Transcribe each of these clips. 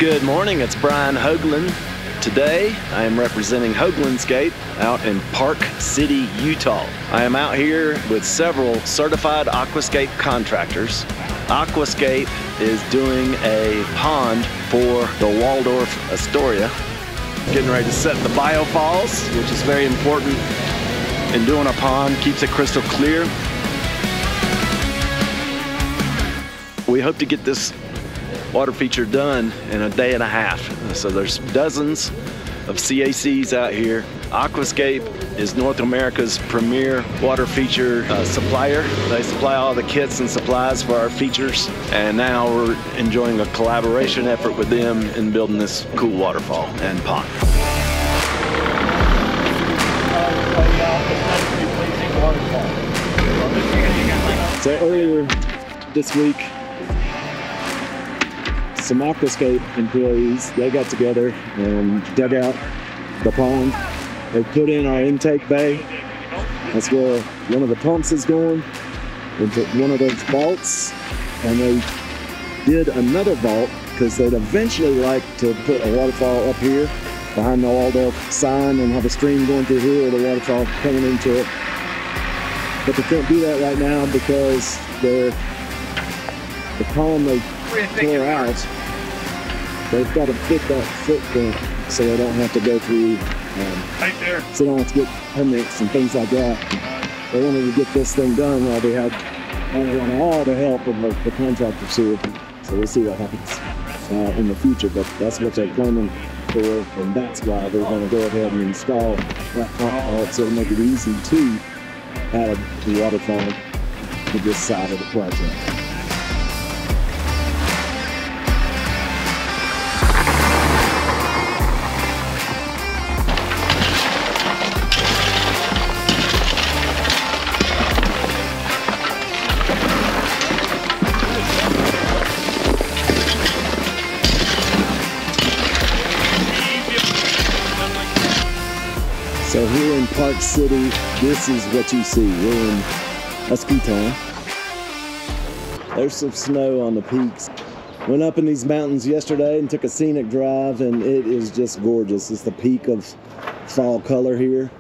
Good morning, it's Brian Hoagland. Today I am representing Hoaglandscape out in Park City, Utah. I am out here with several certified aquascape contractors. Aquascape is doing a pond for the Waldorf Astoria. Getting ready to set the biofalls, which is very important in doing a pond, keeps it crystal clear. We hope to get this water feature done in a day and a half. So there's dozens of CACs out here. Aquascape is North America's premier water feature supplier. They supply all the kits and supplies for our features, and now we're enjoying a collaboration effort with them in building this cool waterfall and pond. So earlier this week, some Aquascape employees, they got together and dug out the pond. They put in our intake bay. That's where one of the pumps is going into one of those vaults. And they did another vault because they'd eventually like to put a waterfall up here behind the Waldorf sign and have a stream going through here or the waterfall coming into it. But they can't do that right now because the column they tore out, they've got to fit that footprint so they don't have to go through, right there. So they don't have to get permits and things like that. They wanted to get this thing done while they had all the help of the contractors here. So we'll see what happens in the future, but that's what they're planning for, and that's why they're going to go ahead and install that pump so it'll make it easy to add the waterfall to this side of the project. So here in Park City, this is what you see. We're in a ski town. There's some snow on the peaks. Went up in these mountains yesterday and took a scenic drive, and it is just gorgeous. It's the peak of fall color here.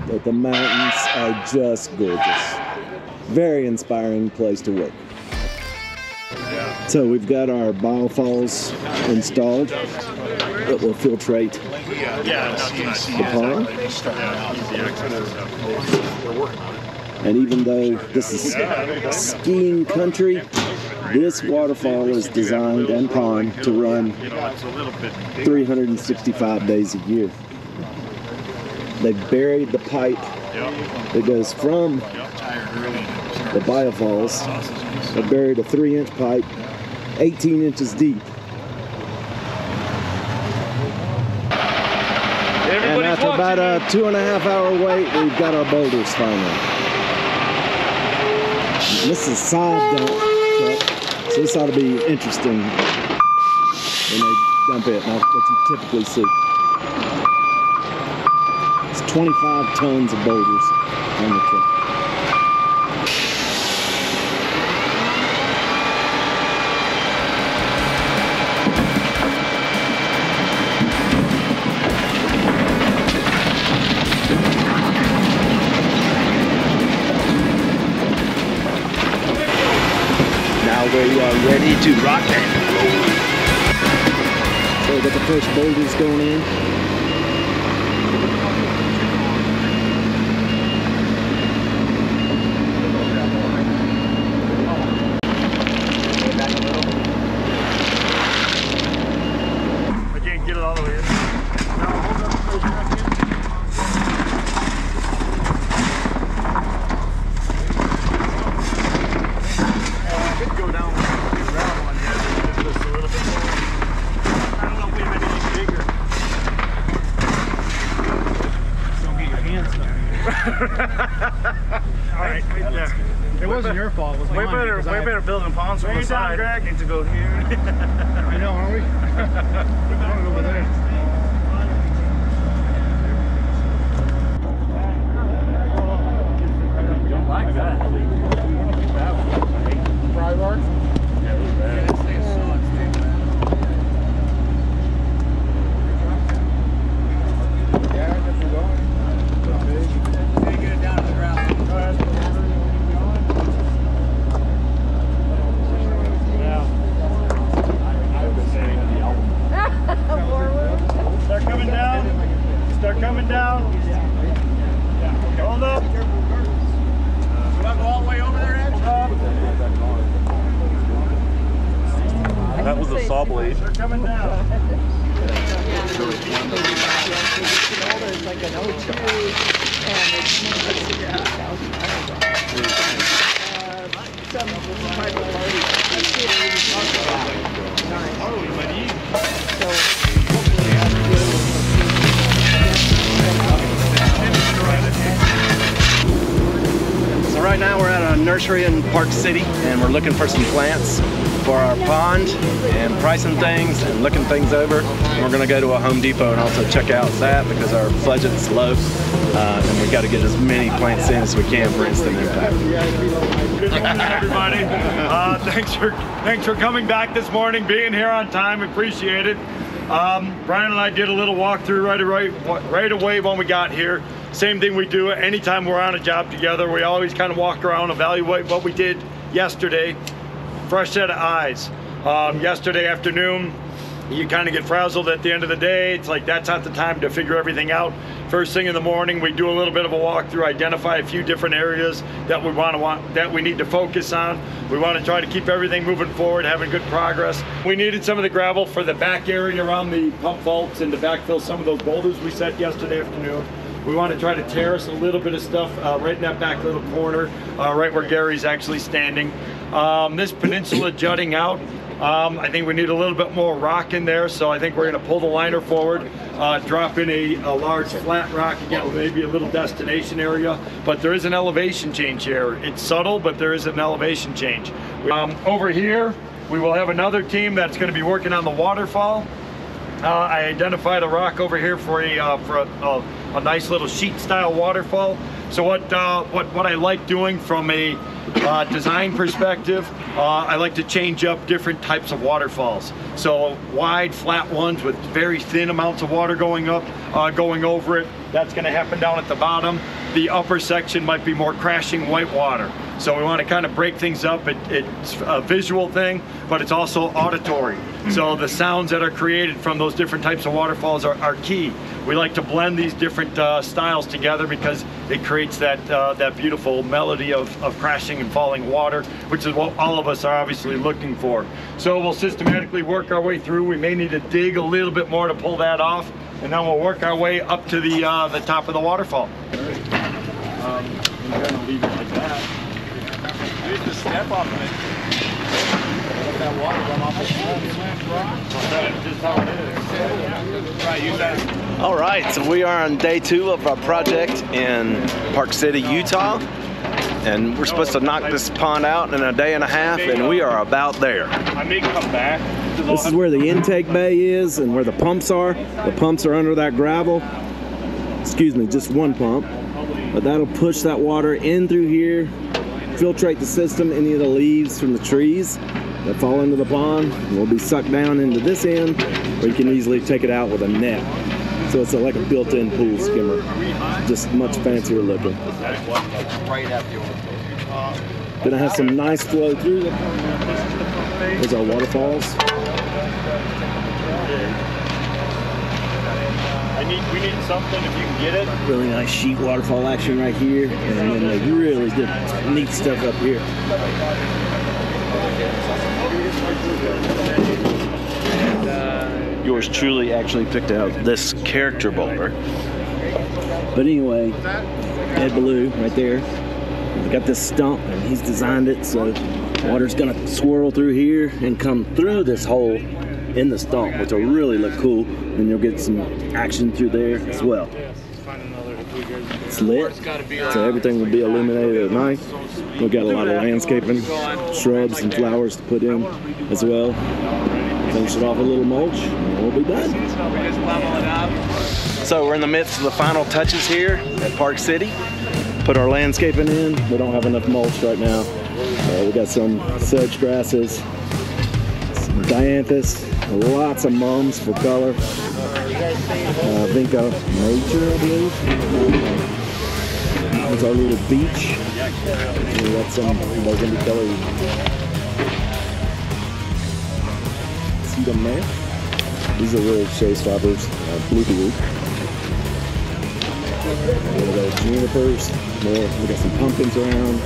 But the mountains are just gorgeous. Very inspiring place to work. So we've got our biofalls installed that will filtrate the pond. And even though this is skiing country, this waterfall is designed and pond to run 365 days a year. They've buried the pipe that goes from the biofalls. They buried a 3-inch pipe, 18 inches deep. And after about a 2.5-hour wait, we've got our boulders finally. This is side dump truck, so this ought to be interesting when they dump it, not what you typically see. It's 25 tons of boulders on the truck. We are ready to rock and roll. So we got the first boulders going in. I can't get it all the way in. Alright, right there. It wasn't your fault, it was mine. Way better building ponds from the side. Greg, need to go here. I know, aren't we? We're going over there. Don't like that. Fry bar? Yeah, bubbly. They're coming down. There's like an O2 and it's some private party. I see it even talking about it. Nice. So hopefully I'll be able So right now we're at a nursery in Park City and we're looking for some plants for our pond and pricing things and looking things over. And we're gonna go to a Home Depot and also check out that because our budget's low and we got to get as many plants in as we can for instant impact. Good morning, everybody. Thanks for coming back this morning, being here on time. Appreciate it. Brian and I did a little walkthrough right away when we got here. Same thing we do anytime we're on a job together. We always kind of walk around, evaluate what we did yesterday. Fresh set of eyes. Yesterday afternoon, you kind of get frazzled at the end of the day. It's like that's not the time to figure everything out. First thing in the morning, we do a little bit of a walkthrough, identify a few different areas that we need to focus on. We want to try to keep everything moving forward, having good progress. We needed some of the gravel for the back area around the pump vaults and to backfill some of those boulders we set yesterday afternoon. We want to try to terrace a little bit of stuff right in that back little corner, right where Gary's actually standing. This peninsula jutting out, I think we need a little bit more rock in there, so I think we're going to pull the liner forward, drop in a large flat rock, again, maybe a little destination area, but there is an elevation change here. It's subtle, but there is an elevation change. Over here, we will have another team that's going to be working on the waterfall. I identified a rock over here for a nice little sheet style waterfall. So what I like doing from a design perspective, I like to change up different types of waterfalls. So wide, flat ones with very thin amounts of water going up, going over it. That's going to happen down at the bottom. The upper section might be more crashing white water. So we want to kind of break things up. It's a visual thing, but it's also auditory. So the sounds that are created from those different types of waterfalls are key. We like to blend these different styles together because it creates that beautiful melody of crashing and falling water, which is what all of us are obviously looking for. So we'll systematically work our way through. We may need to dig a little bit more to pull that off, and then we'll work our way up to the top of the waterfall. You're gonna leave it like that. You just step off of it. Let that water run off the That's just how it is. Right, use that. All right, so we are on day 2 of our project in Park City, Utah. And we're supposed to knock this pond out in a day and a half, and we are about there. I may come back. This is where the intake bay is and where the pumps are. The pumps are under that gravel. Excuse me, just one pump. But that'll push that water in through here, filtrate the system, any of the leaves from the trees that fall into the pond will be sucked down into this end, or you can easily take it out with a net. So it's like a built-in pool skimmer, just much fancier looking. Gonna have some nice flow through. There's our waterfalls. We need something if you can get it. Really nice sheet waterfall action right here, and then they really did neat stuff up here. Yours truly actually picked out this character boulder. But anyway, Ed Blue right there. We got this stump, and he's designed it so water's gonna swirl through here and come through this hole in the stump, which will really look cool, and you'll get some action through there as well. It's lit, so everything will be illuminated at night. We've got a lot of landscaping, shrubs and flowers to put in as well. Finish it off with a little mulch, and we'll be done. So we're in the midst of the final touches here at Park City. Put our landscaping in. We don't have enough mulch right now. We got some sedge grasses, some dianthus, lots of mums for color. Vinca Nature, I believe. There's our little beach. We got some burgundy colored. See them there? These are little showstoppers, blueberry. One of those junipers. More. We got some pumpkins around.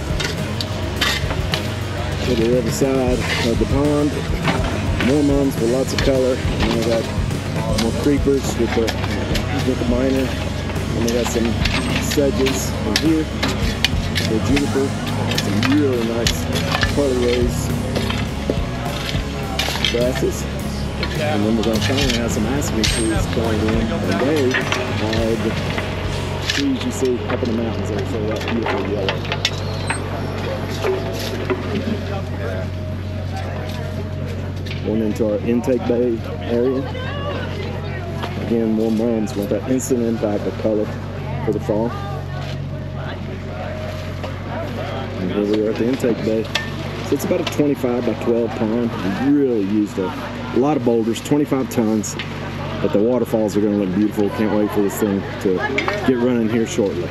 To the other side of the pond. more mums with lots of color. And we got more creepers with the minor. And we got some sedges in here. The juniper. Some really nice party rose grasses. And then we're going to finally have some aspen trees going in. And they are the trees you see up in the mountains. They show that beautiful yellow. Going into our intake bay area. Again, more mums with that instant impact of color for the fall. And here we are at the intake bay. So it's about a 25 by 12 pond. We really used a lot of boulders, 25 tons. But the waterfalls are going to look beautiful. Can't wait for this thing to get running here shortly.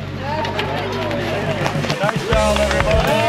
Nice job, everybody.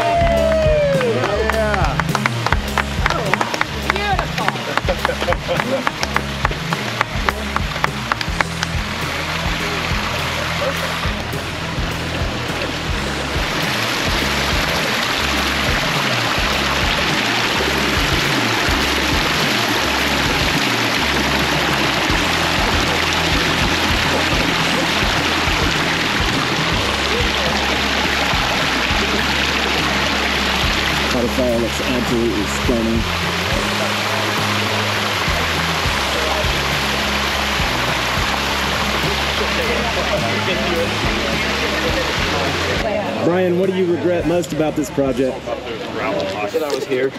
Waterfall looks absolutely stunning. Brian, what do you regret most about this project? I said I was here.